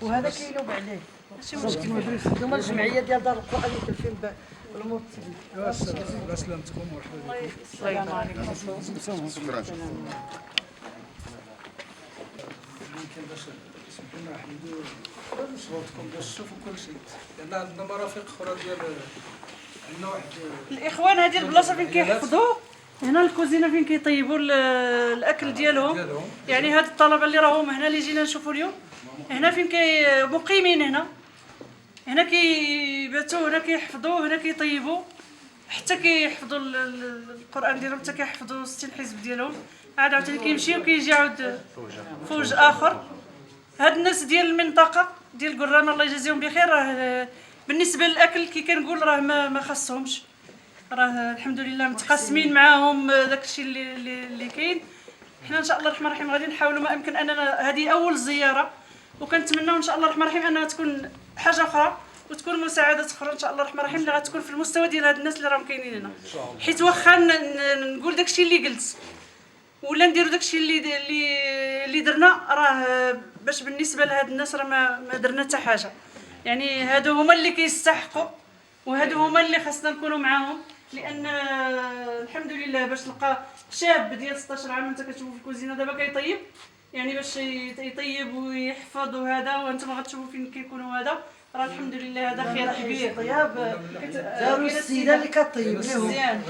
وهذا كينوب عليه ماشي مشكل. هما الجمعيه ديال دار القران اللي كلفين بالامور التدريب. الله سلامتكم ومرحبا بكم. السلام عليكم. شكرا. ممكن باش تسمحوا لنا نحددوا صوتكم باش تشوفوا كل شيء، لان عندنا مرافق اخرى ديال عندنا واحد الاخوان هذه البلاصه فين كيحفظوا، هنا الكوزينه فين كيطيبوا الاكل ديالهم. يعني هاد الطلبه اللي راهم هنا اللي جينا نشوفوا اليوم هنا فين مقيمين، هنا كيباتوا، هنا كيحفظوا، هنا كيطيبوا، حتى كيحفظوا القران ديالهم، حتى كيحفظوا 60 حزب ديالهم. عاد عاوتاني كيمشيو كيجي عاود فوج اخر. هاد الناس ديال المنطقه ديال قران الله يجازيهم بخير، راه بالنسبه للاكل كي كنقول راه ما خاصهمش، راه الحمد لله متقاسمين معاهم داكشي اللي كاين. حنا ان شاء الله الرحمن الرحيم غادي نحاولوا ما امكن اننا هذه اول زياره، وكنتمناو ان شاء الله الرحمن الرحيم انها تكون حاجه اخرى وتكون مساعدات اخرى ان شاء الله الرحمن الرحيم اللي غتكون في المستوى ديال هاد الناس اللي راهم كاينين هنا. حيت واخا نقول داكشي اللي قلت ولا نديروا داكشي اللي درنا، راه باش بالنسبه لهاد الناس راه ما درنا حتى حاجه. يعني هادو هما اللي كيستحقوا، وهادو هما اللي خاصنا نكونوا معاهم، لان الحمد لله باش تلقى شاب ديال 16 عام انت كتشوفو في الكوزينه دابا كيطيب، يعني باش يطيب ويحفظ وهذا، وانتم غتشوفوا فين كيكونوا هذا، راه الحمد لله هذا خير كبير. طياب داروا السيده اللي كطيب لهم مزيان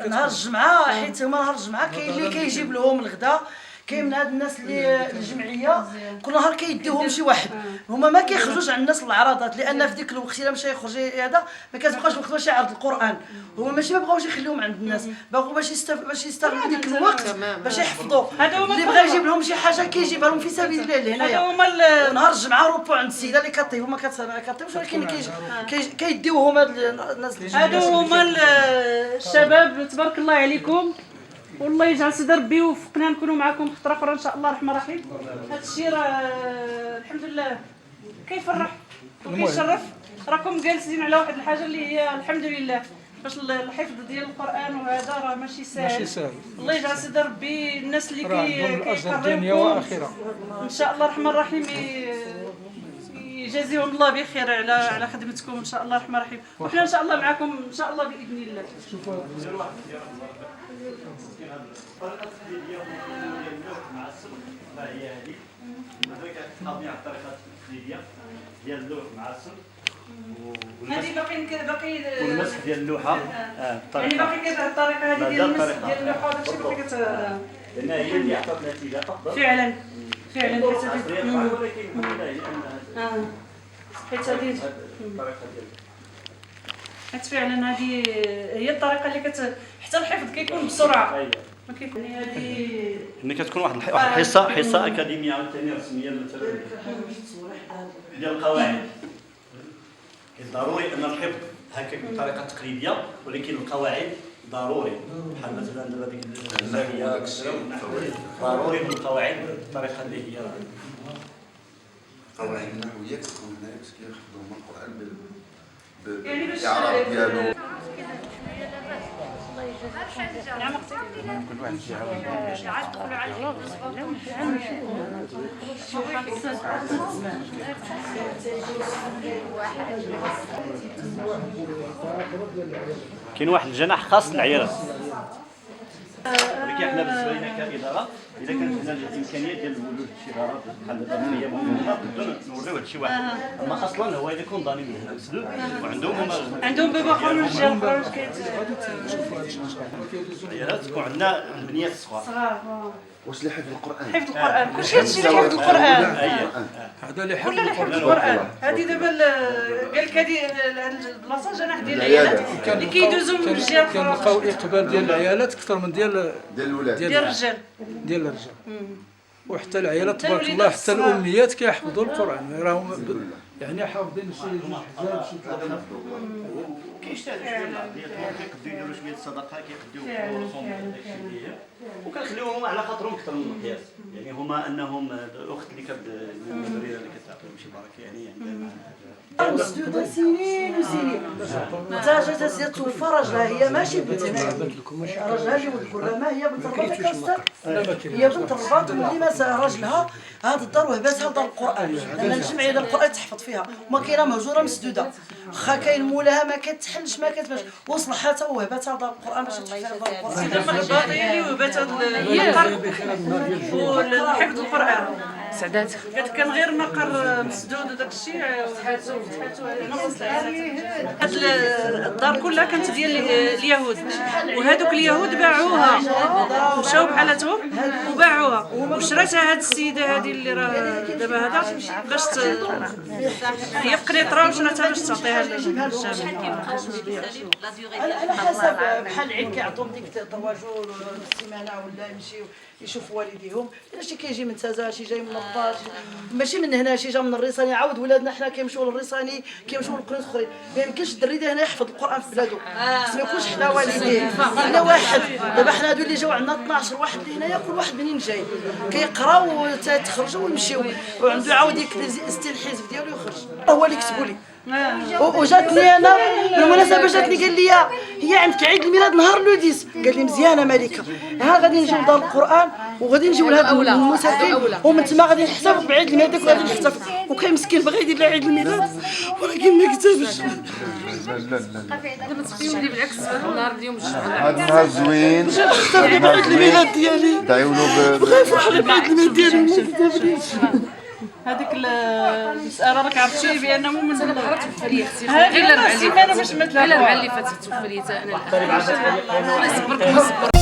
نهار الجمعه، حيت هما نهار الجمعه كاين اللي كيجيب لهم الغداء. كاين من هاد الناس اللي الجمعيه كل نهار كيديوهم شي واحد، هما ما كيخرجوش على الناس الاعراضات، لان في ديك الوقت الا مشى يخرج هذا ما كتبقاش الوقت باش يعرض القران. هما ماشي ما بغاوش يخليوهم عند الناس، باغوا باش يستغلوا ديك الوقت باش يحفظوا. اللي بغى يجيب لهم شي حاجه كيجيبها لهم في سبيل الله لهنايا. نهار الجمعه روبوا عند السيده اللي كطيب، هما كطيبوش، ولكن كيديوهم هاد الناس. هادو هما الشباب تبارك الله عليكم، والله يجعل سيدي ربي يوفقنا نكونوا معكم خطره اخرى ان شاء الله الرحمن الرحيم. هذا الشيء راه الحمد لله كيفرح وكيشرف. راكم جالسين على واحد الحاجه اللي هي الحمد لله باش الحفظ ديال القران وهذا راه ماشي ساهل. الله يجعل سيدي ربي الناس اللي كيقربوا ان شاء الله الرحمن الرحيم يجازيهم الله بخير على خدمتكم ان شاء الله الرحمن الرحيم، وحنا ان شاء الله معكم ان شاء الله باذن الله. الطريقه التقليديه ديال اللوح مع السلق فهي هذه، هذا كتقضي على الطريقه التقليديه ديال اللوح مع السلق هذه باقي والمسح ديال اللوحه. يعني باقي كاين الطريقه هذه ديال المسح ديال اللوحه وداكشي باقي لان هي اللي عطات نتيجه افضل فعلا ولكن حيت هذه الطريقه ديال حيت فعلا هذه هي الطريقه اللي حتى الحفظ كيكون بسرعه. ما كيكون هذه ملي كتكون واحد حصه اكاديميه عاوتاني رسميه مثلا ديال القواعد، ضروري ان الحفظ هكاك بطريقه تقليديه، ولكن القواعد ضروري. بحال مثلا دابا ديك النحويه ضروري من القواعد بالطريقه اللي هي القواعد النحويه كتكون هنايا باش كيحفظوا هما القران يعني باش بالاعراب ديالو. كل واحد يعاود كاين واحد الجناح خاص للعيالات، ولكن حنا بالنسبه لنا كاداره اذا كانت عندنا الامكانيه ديال نولوا شي دارات بحال دابا هي موجوده نقدروا نوريو هادشي واحد. اما اصلا هو الا يكون ضامن من الاسلوب عندهم بابا اخر من الجهه الاخرى واش العيالات تكون عندنا البنيات الصغار. واش اللي حفظ القران؟ حفظ القران كلشي هادشي اللي حفظ القران هذا اللي كل اللي حفظ القران. هذه دابا قال لك هذه البلاصه جناح ديال العيالات اللي كيدوزوا من الجهه الاخرى. كنلقاو اقبال ديال العيالات اكثر من ديال الولاد ديال الرجال ديال الرجال. وحتى العيالات تبارك الله حتى الاميات كيحفظوا القران، راهم يعني حافظين شي حزاب شي ثلاثه. كيجتهدوا شويه بعض، كيقدروا يديروا شويه الصدقه، كيقدروا يوصلوا داكشي ديالهم، نخليوهم هما على خاطرهم اكثر من المقياس، يعني هما انهم الاخت اللي المدرسه اللي كتعطيهم شي بركه يعني مسدودة سنين وسنين. انت جات زيد توفى راجلها، هي ماشي بنت هنايا، راجلها اللي ولد كرامه هي بنت الرباط كاستاذ، هي بنت الرباط واللي مات راجلها هاد الدار وهباتها لدار القران، لان الجمعيه ديال القران تحفظ فيها وما كاينه مهجوره مسدوده، واخا كاين مولاها ما كتحلش ما كتباش، وصلحها حتى وهباتها لدار القران باش تحفظ فيها دار القران. سيدة المحباط هي اللي وهبات هاد المقر والحفظ القران. سعدات قالت كان غير مقر مسدود وداك الشيء وفتحاتو هاد الدار كلها كانت ديال اليهود، وهذوك اليهود باعوها مشاو بحالتهم وباعوها، وشراتها هاد السيده هذه اللي راه دابا هذا باش هي في قنيطره وشراتها باش تعطيها للجامع. على حسب بحال العيد كيعطوهم ديك الطواجور السيمانه ولا يمشيو يشوفوا والديهم، الا شي كيجي من تازا شي جاي من الباط ماشي من هنا شي جا من الريساني، عاود ولادنا حنا كيمشيو للريساني كيمشيو للقريات اخرين، ما يمكنش الدري هنا يحفظ القران في بلادو، خص ما يكونش حدا والديه الا واحد. دابا حنا هادو اللي جاو عندنا 12 واحد اللي هنايا، كل واحد منين جاي كيقراو وتخرجوا ويمشيو، وعنده عاود يستي الحزب ديالو يخرج، هو اللي كتبوا لي. وجاتني انا بالمناسبه جاتني قال لي هي عندك عيد الميلاد نهار لو 10، قال لي مزيانه مالكه، ها غادي نجيو لدار القران وغادي نجيو لهاد المساكين ومن تما غادي نحتفل بعيد الميلاد داك وغادي نحتفل، وكاين مسكين بغى يدير لها عيد الميلاد ولكن ما كتبش. دابا تصفيو لي بالعكس النهار اليوم الجمعه هذا النهار زوين، نحتفل بعيد الميلاد ديالي، دعيو له بغا يفرح لي بعيد الميلاد ديالي ما كتبليش. هذيك المساله راك عرفتي بانه من النهار توفى لي اختي هذه السيمانه باش مات لها لا مع اللي فاتت توفى لي انا الله يصبرك ويصبر